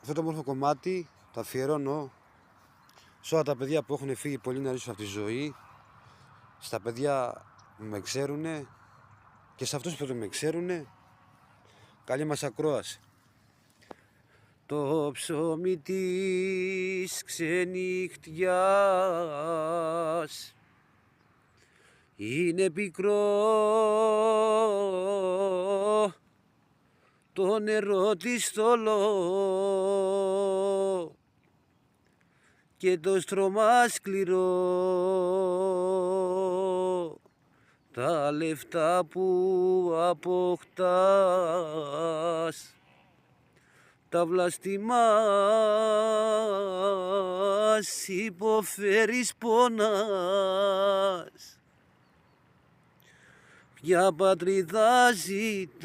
Αυτό το όμορφο κομμάτι το αφιερώνω σε όλα τα παιδιά που έχουν φύγει πολύ νωρίς από τη ζωή, στα παιδιά που με ξέρουνε και σε αυτούς που δεν με ξέρουνε. Καλή μας ακρόαση. Το ψωμί της ξενυχτιάς είναι πικρό, το νερό της θολό και το στρώμα σκληρό, τα λεφτά που αποκτάς τα βλαστημάς, υποφέρεις, πονάς. Ποια πατρίδα ζητάς?